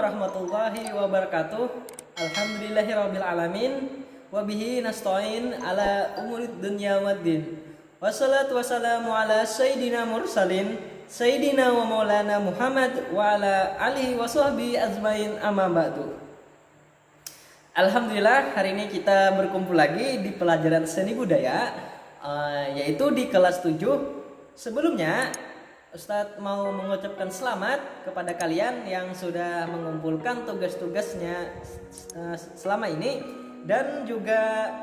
warahmatullahi wabarakatuh. Alhamdulillahirabbil alamin wa bihi nasta'in ala umurid dunya waddin. Wassalatu wassalamu ala sayyidina mursalin sayyidina wa maulana Muhammad wa ala alihi wa sahbihi ajmain amma ba'du. Alhamdulillah, hari ini kita berkumpul lagi di pelajaran seni budaya, yaitu di kelas 7. Sebelumnya Ustadz mau mengucapkan selamat kepada kalian yang sudah mengumpulkan tugas-tugasnya selama ini dan juga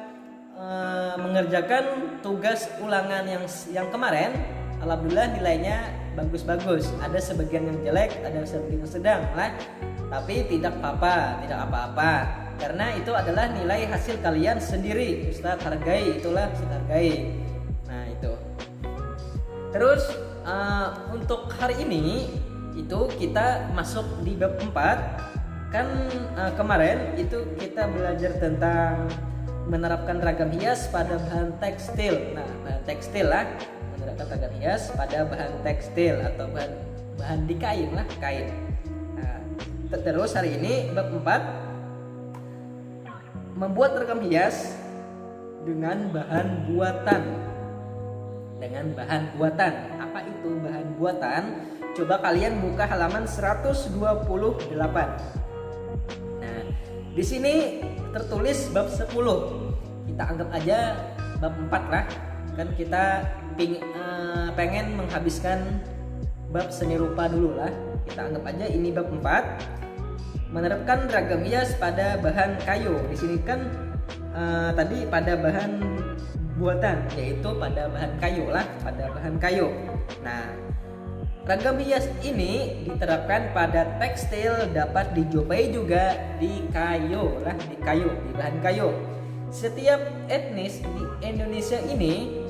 mengerjakan tugas ulangan yang kemarin. Alhamdulillah nilainya bagus-bagus. Ada sebagian yang jelek, ada sebagian yang sedang lah. Tapi tidak apa-apa, karena itu adalah nilai hasil kalian sendiri. Ustadz hargai, itulah Ustadz hargai. Nah itu. Terus untuk hari ini itu kita masuk di bab 4. Kan kemarin itu kita belajar tentang menerapkan ragam hias pada bahan tekstil. Nah, bahan tekstil lah, menerapkan ragam hias pada bahan tekstil atau bahan di kain lah, kain. Nah, terus hari ini bab 4, membuat ragam hias dengan bahan buatan. Apa itu bahan buatan? Coba kalian buka halaman 128. Nah, di sini tertulis bab 10. Kita anggap aja bab 4 lah. Kan kita pengen menghabiskan bab seni rupa dulu lah. Kita anggap aja ini bab 4. Menerapkan ragam hias pada bahan kayu. Di sini kan tadi pada bahan buatan, yaitu pada bahan kayu lah, pada bahan kayu. Nah, ragam hias ini diterapkan pada tekstil, dapat dijumpai juga di kayu lah, di bahan kayu. Setiap etnis di Indonesia ini,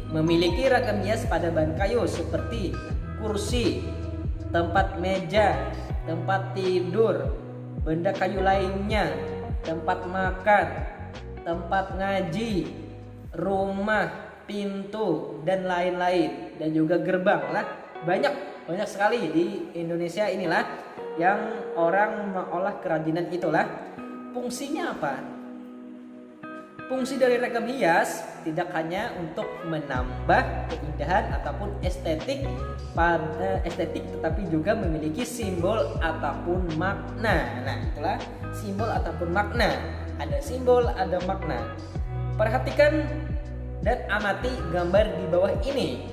memiliki ragam hias pada bahan kayu seperti kursi, tempat meja, tempat tidur, benda kayu lainnya, tempat makan, tempat ngaji, rumah, pintu, dan lain-lain, dan juga gerbang lah. Banyak sekali di Indonesia inilah yang orang mengolah kerajinan itulah. Fungsinya apa? Fungsi dari ragam hias tidak hanya untuk menambah keindahan ataupun estetik, tetapi juga memiliki simbol ataupun makna. Nah, itulah simbol ataupun makna. Ada simbol, ada makna. Perhatikan dan amati gambar di bawah ini.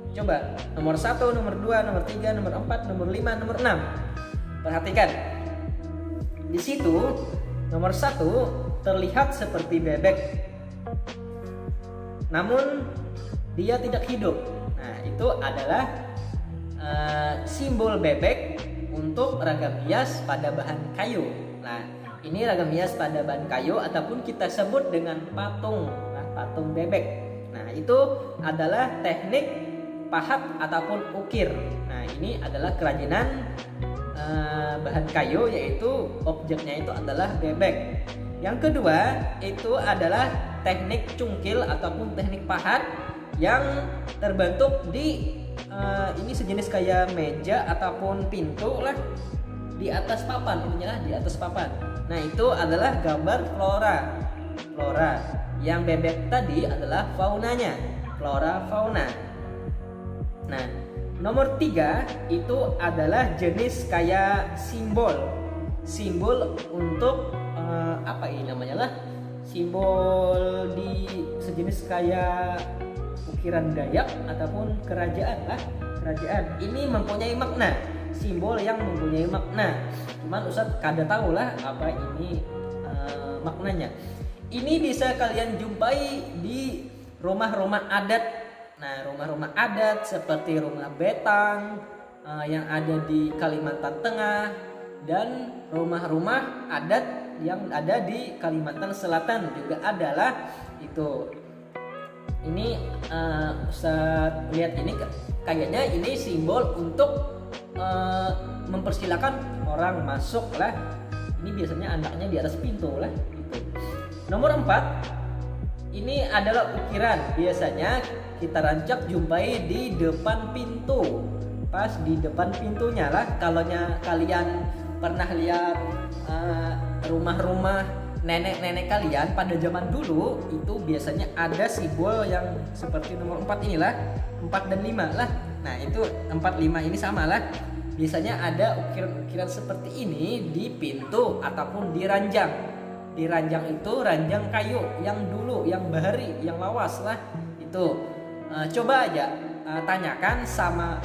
Coba nomor 1, nomor 2, nomor 3, nomor 4, nomor 5, nomor 6. Perhatikan. Di situ nomor 1 terlihat seperti bebek, namun dia tidak hidup. Nah, itu adalah simbol bebek untuk ragam hias pada bahan kayu. Nah, ini ragam hias pada bahan kayu ataupun kita sebut dengan patung, patung bebek. Nah, itu adalah teknik pahat ataupun ukir. Nah, ini adalah kerajinan bahan kayu, yaitu objeknya itu adalah bebek. Yang kedua itu adalah teknik cungkil ataupun teknik pahat yang terbentuk di ini sejenis kayak meja ataupun pintu lah, di atas papan, inilah di atas papan. Nah, itu adalah gambar flora. Yang bebek tadi adalah faunanya, flora fauna. Nah, nomor 3 itu adalah jenis kayak simbol untuk apa ini namanya lah, simbol di sejenis kayak ukiran Dayak ataupun kerajaan lah, kerajaan. Ini mempunyai makna, simbol yang mempunyai makna. Cuman Ustadz kada tahu lah apa ini maknanya. Ini bisa kalian jumpai di rumah-rumah adat. Nah, rumah-rumah adat seperti rumah betang yang ada di Kalimantan Tengah dan rumah-rumah adat yang ada di Kalimantan Selatan juga adalah itu. Ini Ustadz lihat ini kayaknya ini simbol untuk mempersilahkan orang masuk lah. Ini biasanya anaknya di atas pintu lah gitu. Nomor 4, ini adalah ukiran. Biasanya kita rancak jumpai di depan pintu. pas di depan pintunya lah. Kalau kalian pernah lihat rumah-rumah nenek-nenek kalian pada zaman dulu, itu biasanya ada simbol yang seperti nomor 4 inilah, 4 dan 5 lah. Nah itu 4, 5 ini sama lah. Biasanya ada ukiran-ukiran seperti ini di pintu ataupun di ranjang. Di ranjang itu ranjang kayu yang dulu, yang bahari, yang lawas lah itu. Coba aja tanyakan sama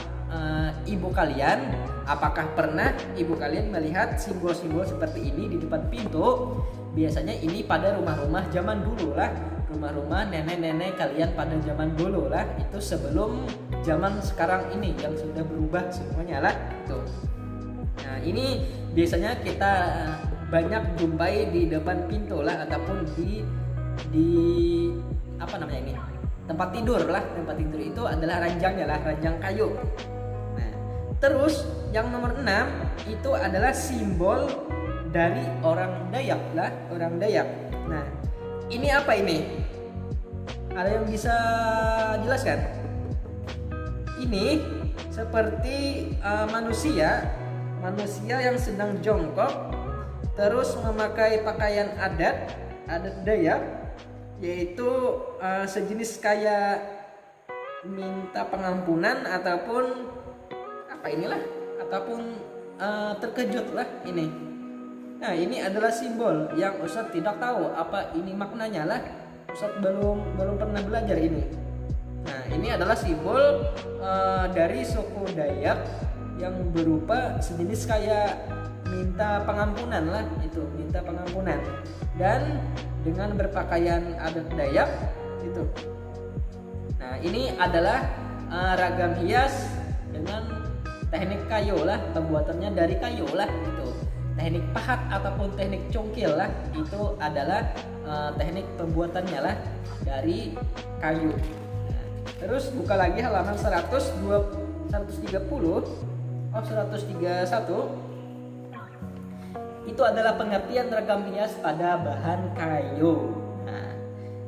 ibu kalian, apakah pernah ibu kalian melihat simbol-simbol seperti ini di depan pintu. Biasanya ini pada rumah-rumah zaman dulu lah, rumah-rumah nenek-nenek kalian pada zaman dulu lah, itu sebelum zaman sekarang ini yang sudah berubah semuanya lah itu. Nah ini biasanya kita banyak jumpai di depan pintu lah, ataupun di apa namanya ini, tempat tidur lah. Tempat tidur itu adalah ranjangnya lah, ranjang kayu. Nah, terus yang nomor 6 itu adalah simbol dari orang Dayak lah, orang Dayak. Nah, ini apa ini? Ada yang bisa jelaskan? Ini seperti manusia yang sedang jongkok, terus memakai pakaian adat Dayak, yaitu sejenis kayak minta pengampunan ataupun apa inilah, ataupun terkejut lah ini. Nah ini adalah simbol yang Ustadz tidak tahu apa ini maknanya lah. Ustadz belum pernah belajar ini. Nah ini adalah simbol dari suku Dayak yang berupa sejenis kayak minta pengampunan lah, itu minta pengampunan, dan dengan berpakaian adat Dayak itu. Nah ini adalah ragam hias dengan teknik kayu lah, pembuatannya dari kayu lah itu. Teknik pahat ataupun teknik congkil lah, itu adalah teknik pembuatannya lah dari kayu. Nah, terus buka lagi halaman 131. Itu adalah pengertian ragam hias pada bahan kayu. Nah,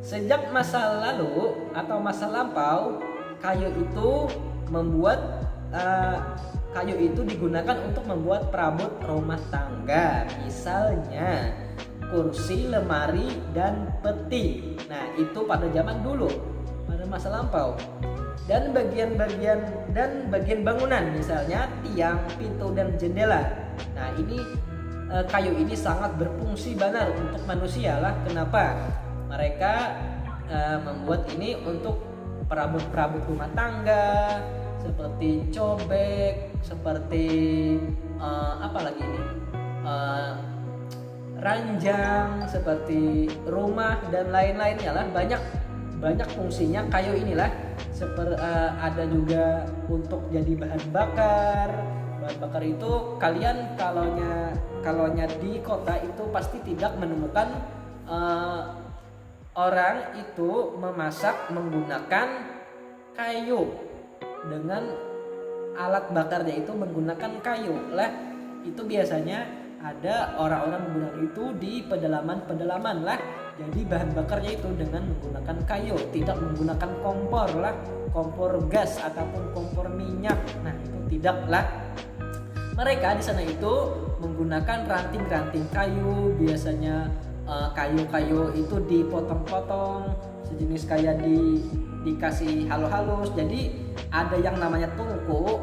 sejak masa lalu atau masa lampau, kayu itu digunakan untuk membuat perabot rumah tangga, misalnya kursi, lemari, dan peti. Nah, itu pada zaman dulu, pada masa lampau. Dan bagian bangunan, misalnya tiang, pintu, dan jendela. Nah, ini kayu ini sangat berfungsi benar untuk manusia lah. Kenapa? Mereka membuat ini untuk perabot-perabot rumah tangga, seperti cobek, seperti apa lagi ini, ranjang, seperti rumah dan lain-lainnya lah. Banyak fungsinya kayu inilah. Ada juga untuk jadi bahan bakar. Bahan bakar itu kalian kalaunya di kota itu pasti tidak menemukan orang itu memasak menggunakan kayu, dengan alat bakarnya itu menggunakan kayu lah. Itu biasanya ada orang-orang menggunakan itu di pedalaman lah. Jadi bahan bakarnya itu dengan menggunakan kayu, tidak menggunakan kompor lah, kompor gas ataupun kompor minyak. Nah itu tidak lah. Mereka di sana itu menggunakan ranting-ranting kayu, biasanya kayu-kayu itu dipotong-potong sejenis kayak dikasih halus-halus. Jadi ada yang namanya tungku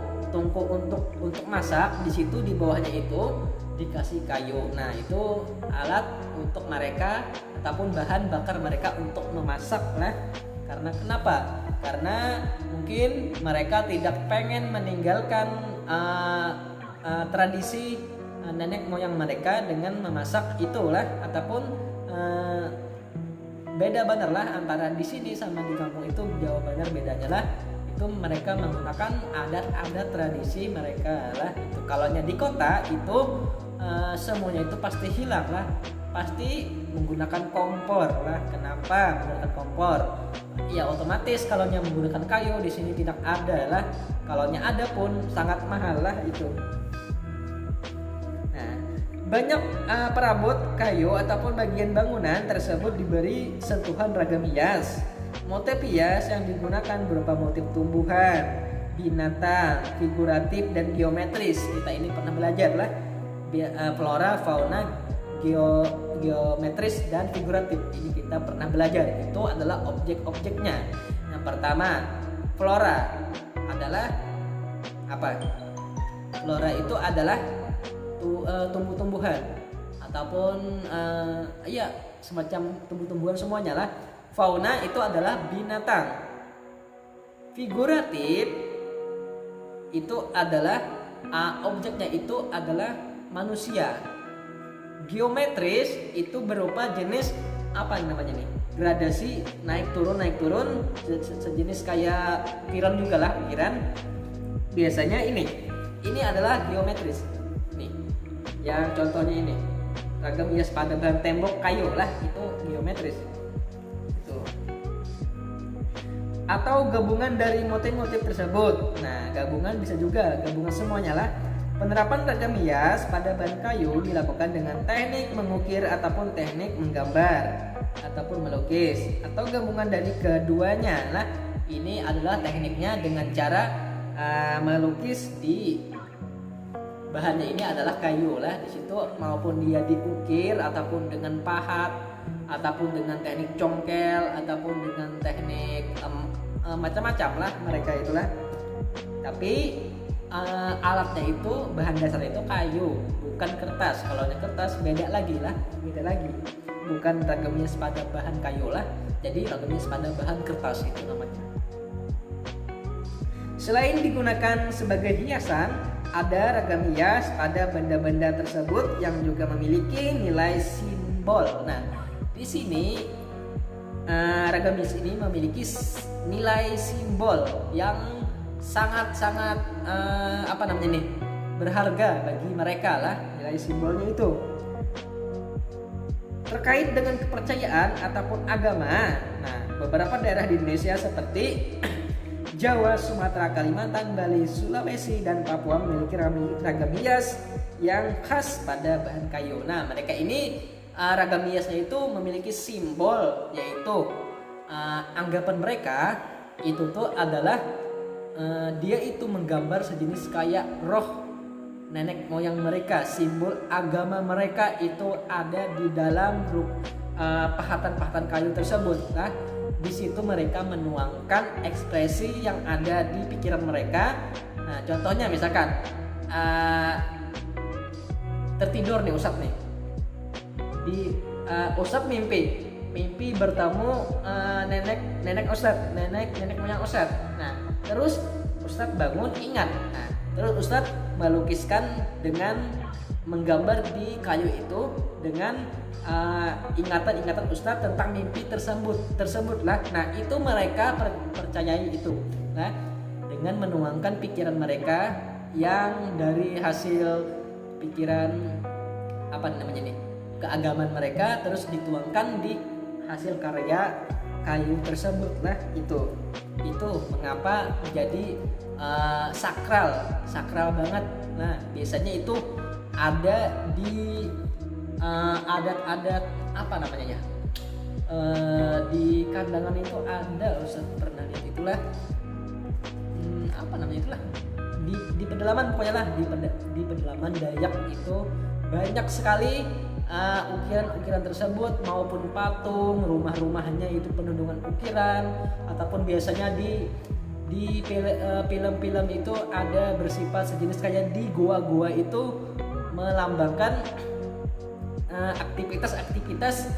untuk masak. Di situ di bawahnya itu dikasih kayu. Nah itu alat untuk mereka ataupun bahan bakar mereka untuk memasak lah. Karena kenapa? Karena mungkin mereka tidak pengen meninggalkan tradisi nenek moyang mereka dengan memasak itulah, ataupun beda benar lah antara di sini sama di kampung itu, jauh benar bedanya lah. Itu mereka menggunakan adat-adat tradisi mereka lah. Itu kalaunya di kota itu semuanya itu pasti hilang lah, pasti menggunakan kompor lah. Kenapa menggunakan kompor? Ya otomatis kalaunya menggunakan kayu di sini tidak ada lah. Kalaunya ada pun sangat mahal lah itu. Banyak perabot kayu ataupun bagian bangunan tersebut diberi sentuhan ragam hias. Motif hias yang digunakan berupa motif tumbuhan, binatang, figuratif dan geometris. Kita ini pernah belajar lah flora, fauna, geometris dan figuratif. Ini kita pernah belajar. Itu adalah objek-objeknya. Yang pertama, flora adalah apa? Flora itu adalah tumbuh-tumbuhan ataupun ya semacam tumbuh-tumbuhan semuanya lah. Fauna itu adalah binatang. Figuratif itu adalah objeknya itu adalah manusia. Geometris itu berupa jenis apa namanya nih? Gradasi naik turun sejenis kayak piramid juga lah, piramid. Biasanya ini adalah geometris. Nih. Yang contohnya ini. Ragam hias pada bahan tembok kayu lah, itu geometris. Itu. Atau gabungan dari motif-motif tersebut. Nah, gabungan bisa juga, gabungan semuanya lah. Penerapan ragam hias pada bahan kayu dilakukan dengan teknik mengukir ataupun teknik menggambar ataupun melukis atau gabungan dari keduanya. Nah, ini adalah tekniknya dengan cara melukis di bahannya ini adalah kayu lah di situ, maupun dia diukir ataupun dengan pahat ataupun dengan teknik congkel ataupun dengan teknik macam-macam lah mereka itulah. Tapi alatnya itu bahan dasar itu kayu, bukan kertas. Kalau kertas beda lagi, bukan ragam hias pada bahan kayu lah, jadi ragam hias pada bahan kertas itu namanya. Selain digunakan sebagai hiasan, ada ragam hias pada benda-benda tersebut yang juga memiliki nilai simbol. Nah, di sini ragam hias ini memiliki nilai simbol yang sangat-sangat berharga bagi mereka lah, nilai simbolnya itu. Terkait dengan kepercayaan ataupun agama, nah beberapa daerah di Indonesia seperti Jawa, Sumatera, Kalimantan, Bali, Sulawesi, dan Papua memiliki ragam hias yang khas pada bahan kayu. Nah, mereka ini ragam hiasnya itu memiliki simbol, yaitu anggapan mereka itu tuh adalah dia itu menggambar sejenis kayak roh nenek moyang mereka. Simbol agama mereka itu ada di dalam pahatan-pahatan kayu tersebut. Nah, di situ mereka menuangkan ekspresi yang ada di pikiran mereka. Nah, contohnya misalkan tertidur nih Ustadz nih. Ustadz mimpi bertemu nenek moyang Ustadz. Nah, terus Ustadz bangun ingat. Nah, terus Ustadz melukiskan dengan menggambar di kayu itu dengan ingatan-ingatan Ustadz tentang mimpi tersebut lah. Nah, itu mereka percayai itu. Nah, dengan menuangkan pikiran mereka yang dari hasil pikiran keagamaan mereka, terus dituangkan di hasil karya kayu tersebut lah. Itu mengapa menjadi sakral banget. Nah, biasanya itu ada di adat-adat di kandangan itu ada, Ustaz pernah lihat itulah di pedalaman pokoknya lah, di pedalaman Dayak itu banyak sekali ukiran-ukiran tersebut, maupun patung, rumah-rumahnya itu penuh dengan ukiran, ataupun biasanya di film-film itu ada bersifat sejenis kayak di goa-goa itu melambangkan aktivitas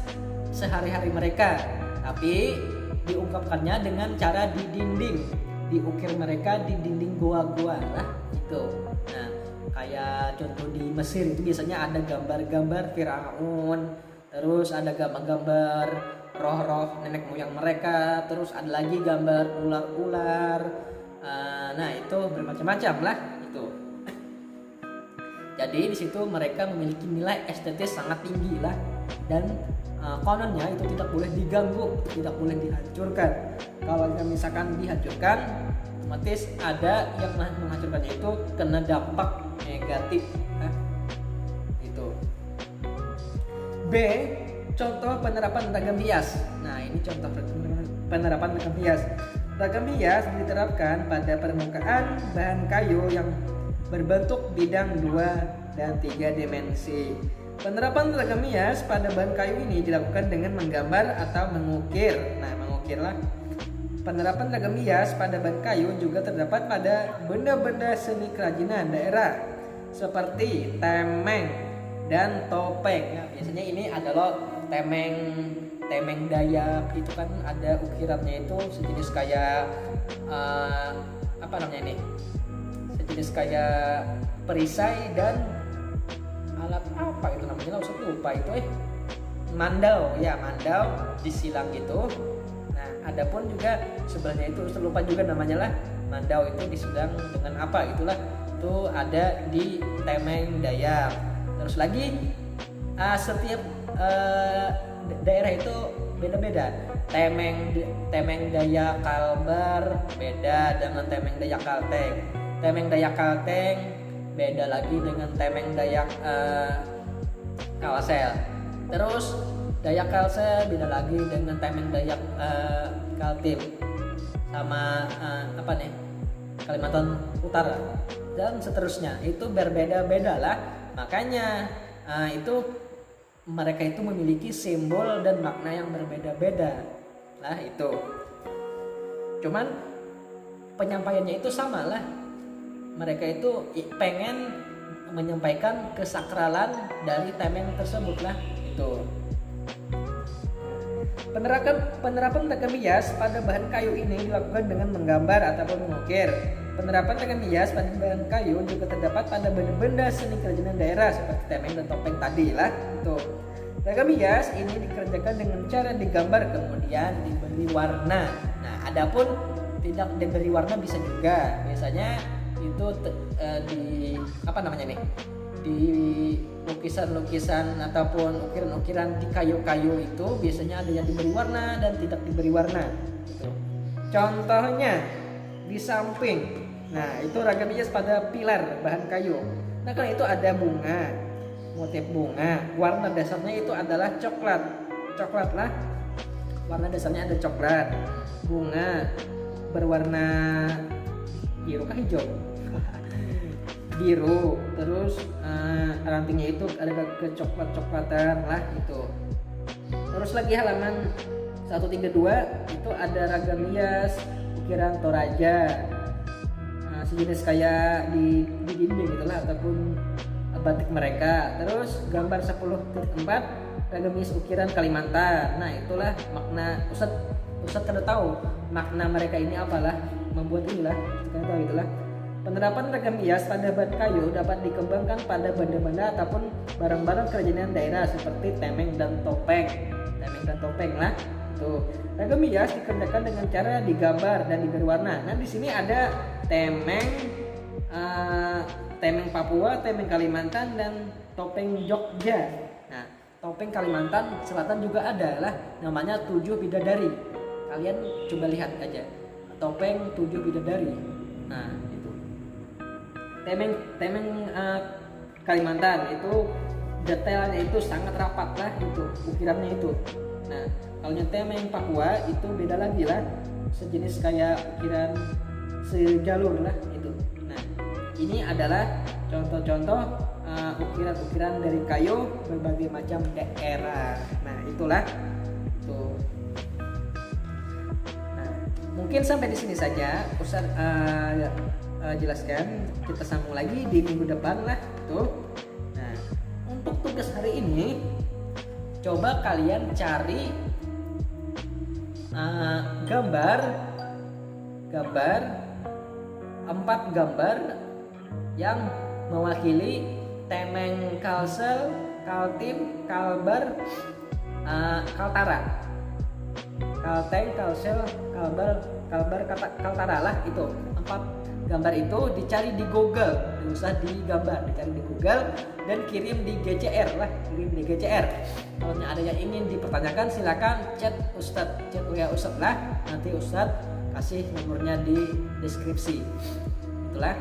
sehari-hari mereka, tapi diungkapkannya dengan cara diukir mereka di dinding goa-goa lah itu. Nah, kayak contoh di Mesir itu biasanya ada gambar-gambar Firaun, terus ada gambar-gambar roh-roh nenek moyang mereka, terus ada lagi gambar ular-ular. Nah, itu bermacam-macam lah itu. Jadi di situ mereka memiliki nilai estetis sangat tinggi lah, dan kononnya itu tidak boleh diganggu, tidak boleh dihancurkan. Kalau misalkan dihancurkan, otomatis ada yang menghancurkannya itu kena dampak negatif. Nah, itu. B. Contoh penerapan ragam hias. Nah, ini contoh penerapan ragam hias. Ragam hias diterapkan pada permukaan bahan kayu yang berbentuk bidang 2 dan 3 dimensi. Penerapan ragam hias pada bahan kayu ini dilakukan dengan menggambar atau mengukir. Nah, mengukirlah. Penerapan ragam hias pada bahan kayu juga terdapat pada benda-benda seni kerajinan daerah seperti temeng dan topeng. Nah, biasanya ini adalah temeng Dayak, itu kan ada ukirannya itu sejenis kayak apa namanya ini? Sejenis kayak perisai dan alat apa itu namanya, lah lupa itu mandau disilang gitu. Nah, adapun juga sebelahnya itu lupa juga namanya lah, mandau itu disilang dengan apa itulah, itu ada di temeng Dayak. Terus lagi setiap daerah itu beda-beda. Temeng Dayak Kalbar beda dengan temeng Dayak Kalteng. Temeng Dayak Kalteng beda lagi dengan temeng Dayak Kalsel. Terus Dayak Kalsel beda lagi dengan temeng Dayak Kaltim. Sama Kalimantan Utara dan seterusnya. Itu berbeda-beda lah. Makanya itu mereka itu memiliki simbol dan makna yang berbeda-beda lah itu. Cuman penyampaiannya itu sama lah. Mereka itu pengen menyampaikan kesakralan dari temeng tersebut lah itu. Penerapan ragam hias pada bahan kayu ini dilakukan dengan menggambar ataupun mengukir. Penerapan ragam hias pada bahan kayu juga terdapat pada benda-benda seni kerajinan daerah seperti temeng dan topeng tadi lah itu. Ragam hias ini dikerjakan dengan cara digambar kemudian diberi warna. Nah, adapun tidak diberi warna bisa juga. Biasanya itu di lukisan-lukisan ataupun ukiran-ukiran di kayu-kayu itu biasanya ada yang diberi warna dan tidak diberi warna gitu. Contohnya di samping, nah itu ragam hias pada pilar bahan kayu. Nah, kan itu ada bunga, motif bunga, warna dasarnya itu adalah coklat lah, warna dasarnya ada coklat, bunga berwarna biru kah hijau biru, terus rantingnya itu ada kecoklat-coklatan lah itu. Terus lagi halaman 132 itu ada ragam hias ukiran Toraja, sejenis kayak di dinding gitulah ataupun batik mereka. Terus gambar 10.4 ragam hias ukiran Kalimantan. Nah, itulah makna Ustadz kada tahu makna mereka ini apalah, membuat inilah kada tahu itulah. Penerapan ragam hias pada bahan kayu dapat dikembangkan pada benda-benda ataupun barang-barang kerajinan daerah seperti temeng dan topeng lah. Tuh, ragam hias dikerjakan dengan cara digambar dan diberi warna. Nah, di sini ada temeng Papua, temeng Kalimantan dan topeng Jogja. Nah, topeng Kalimantan Selatan juga ada lah, namanya 7 bidadari. Kalian coba lihat aja, topeng 7 bidadari. Nah, temeng Kalimantan itu detailnya itu sangat rapat lah itu ukirannya itu. Nah, kalau yang temeng Papua itu beda lagi lah, sejenis kayak ukiran sejalur lah itu. Nah, ini adalah contoh-contoh ukiran-ukiran dari kayu berbagai macam daerah. Nah, itulah tuh. Nah, mungkin sampai di sini saja Ustaz jelaskan. Kita sambung lagi di minggu depan lah tuh. Nah, untuk tugas hari ini coba kalian cari gambar 4 gambar yang mewakili temeng Kalsel, Kaltim, Kalbar, Kaltara, Kalteng, Kalsel, Kalbar, Kaltara lah itu 4 gambar itu dicari di Google, usah digambar, dicari di Google dan kirim di GCR lah, kirim di GCR. Kalau ada yang ingin dipertanyakan silakan chat WA Ustadz lah, nanti Ustadz kasih nomornya di deskripsi. Itulah.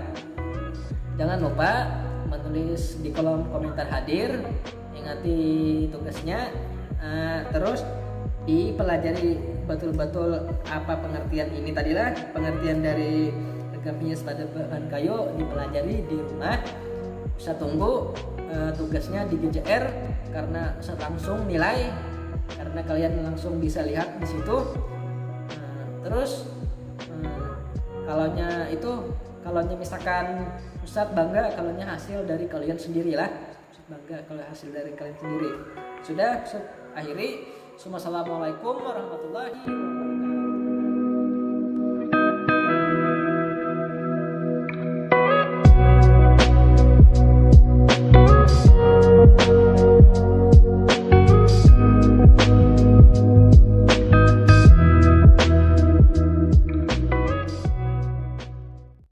Jangan lupa menulis di kolom komentar hadir, ingati tugasnya. Terus dipelajari betul-betul apa pengertian ini tadilah, pengertian dari ragam hias pada bahan kayu dipelajari di rumah. Bisa tunggu tugasnya di GJR karena langsung nilai, karena kalian langsung bisa lihat di situ. Terus kalaunya misalkan Ustadz bangga kalaunya hasil dari kalian sendiri lah. Ustadz bangga kalau hasil dari kalian sendiri. Sudah, akhiri. Assalamualaikum warahmatullahi wabarakatuh.